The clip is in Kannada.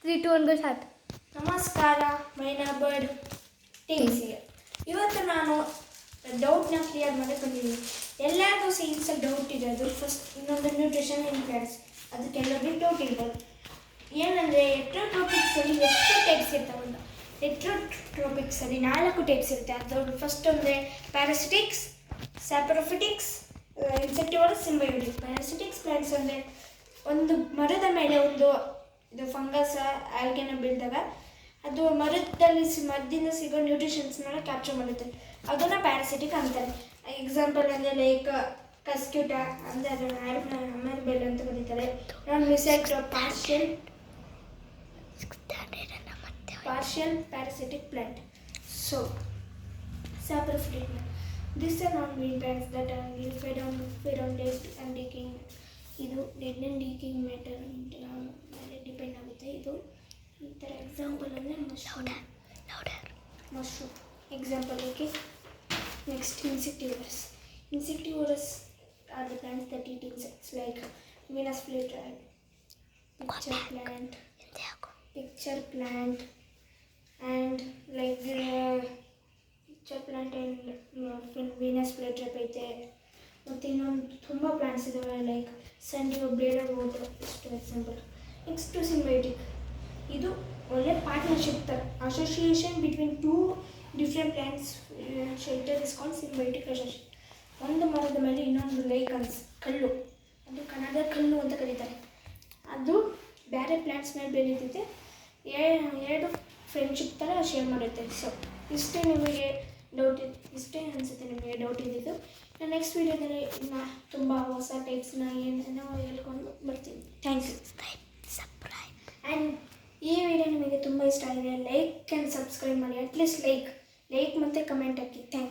3, 2, 1 go start. ನಮಸ್ಕಾರ, ಮೈನಾ ಬರ್ಡ್ ಟೀಮ್ಸಿಗೆ. ಇವತ್ತು ನಾನು ಡೌಟ್ನ ಕ್ಲಿಯರ್ ಮಾಡಿ ಬಂದಿದ್ದೀನಿ. ಎಲ್ಲರಿಗೂ ಸೈನ್ಸಲ್ಲಿ ಡೌಟ್ ಇರೋದು ಫಸ್ಟ್ ಇನ್ನೊಂದು ನ್ಯೂಟ್ರಿಷನ್ ಇನ್ ಪ್ಲಾಂಟ್ಸ್. ಅದಕ್ಕೆಲ್ಲರಿಗೂ ಡೌಟ್ ಇರ್ಬೋದು. ಏನಂದರೆ ಎಟ್ರೋಟ್ರೋಪಿಕ್ಸಲ್ಲಿ ಎಷ್ಟು ಟೈಪ್ಸ್ ಇರ್ತಾವಲ್ಲ, ಎಟ್ರೋಟ್ರೋಪಿಕ್ಸಲ್ಲಿ 4 ಟೈಪ್ಸ್ ಇರುತ್ತೆ. ಅದರಲ್ಲಿ ಫಸ್ಟ್ ಅಂದರೆ ಪ್ಯಾರಾಸಿಟಿಕ್ಸ್, ಸ್ಯಾಪರೋಫಿಟಿಕ್ಸ್, ಇನ್ಸೆಕ್ಟಿವೈರಸ್, ಸಿಂಬಯೋಟಿಕ್. ಪ್ಯಾರಾಸಿಟಿಕ್ಸ್ ಪ್ಲಾಂಟ್ಸ್ ಅಂದರೆ ಒಂದು ಮರದ ಮೇಲೆ ಒಂದು ಇದು ಫಂಗಸ್ ಆಲ್ಗೆನ ಬೆಳೆದಾಗ ಅದು ಮರದಿಂದ ಸಿಗೋ ನ್ಯೂಟ್ರಿಷನ್ಸ್ನೆಲ್ಲ ಕ್ಯಾಪ್ಚರ್ ಮಾಡುತ್ತೆ. ಅದನ್ನು ಪ್ಯಾರಾಸಿಟಿಕ್ ಅಂತಾರೆ. ಎಕ್ಸಾಂಪಲ್ ಅಂದರೆ ಲೈಕ್ ಕಸ್ಕ್ಯೂಟ ಅಂದರೆ ಅದನ್ನು ಆಮೇಲೆ ಬೆಲ್ ಅಂತ ಕರೀತಾರೆ. ನಾನ್ ಮಿಸೆಟ್ partial parasitic plant. So saprophytic plant. These are non-green plants that are fed on dead and decaying. ಇದು ಡೆಡ್ ಆ್ಯಂಡ್ ಡೀಕಿಂಗ್ ಮ್ಯಾಟರ್ ಮೇಲೆ ಡಿಪೆಂಡ್ ಆಗುತ್ತೆ. ಇದು ಈ ಥರ ಎಕ್ಸಾಂಪಲ್ ಅಂದರೆ mushroom example. Okay, next insectivorous are the plants that eat insects like Venus flytrap, pitcher plant and like pitcher plant and Venus flytrap ಐತೆ. ಮತ್ತು ಇನ್ನೊಂದು ತುಂಬ ಪ್ಲಾಂಟ್ಸ್ ಇದ್ದಾವೆ ಲೈಕ್ ಸಂಡಿಯೋ, ಬ್ಲೇಡರ್ ವಾಟರ್, ಇಷ್ಟು ಎಕ್ಸಾಂಪಲ್. Next symbiotic. ಇದು ಒಳ್ಳೆ ಪಾರ್ಟ್ನರ್ಶಿಪ್ ಥರ, association between 2 different plants shelter is called symbiotic association. ಒಂದು ಮರದ ಮೇಲೆ ಇನ್ನೊಂದು ಲೈಕನ್ಸ್ ಕಲ್ಲು, ಅದು ಕನ್ನಡ ಕಲ್ಲು ಅಂತ ಕರೀತಾರೆ. ಅದು ಬೇರೆ ಪ್ಲಾಂಟ್ಸ್ ಮೇಲೆ ಬೆಳೀತೈತೆ, ಎರಡು ಫ್ರೆಂಡ್ಶಿಪ್ ಥರ ಶೇರ್ ಮಾಡುತ್ತೆ. ಸೊ ಇಷ್ಟೇ ಅನಿಸುತ್ತೆ ನಿಮಗೆ ಡೌಟ್ ಇದ್ದಿದ್ದು. ನಾನು ನೆಕ್ಸ್ಟ್ ವೀಡಿಯೋದಲ್ಲಿ ಇನ್ನು ತುಂಬ ಹೊಸ ಟೈಪ್ಸ್ನ ಏನೇನೋ ಹೇಳ್ಕೊಂಡು ಬರ್ತೀನಿ. Thank you. ಆ್ಯಂಡ್ ಈ ವಿಡಿಯೋ ನಿಮಗೆ ತುಂಬ ಇಷ್ಟ ಆಗಿದೆ, ಲೈಕ್ ಆ್ಯಂಡ್ ಸಬ್ಸ್ಕ್ರೈಬ್ ಮಾಡಿ. ಅಟ್ಲೀಸ್ಟ್ ಲೈಕ್ ಮತ್ತು ಕಮೆಂಟ್ ಹಾಕಿ. Thank you.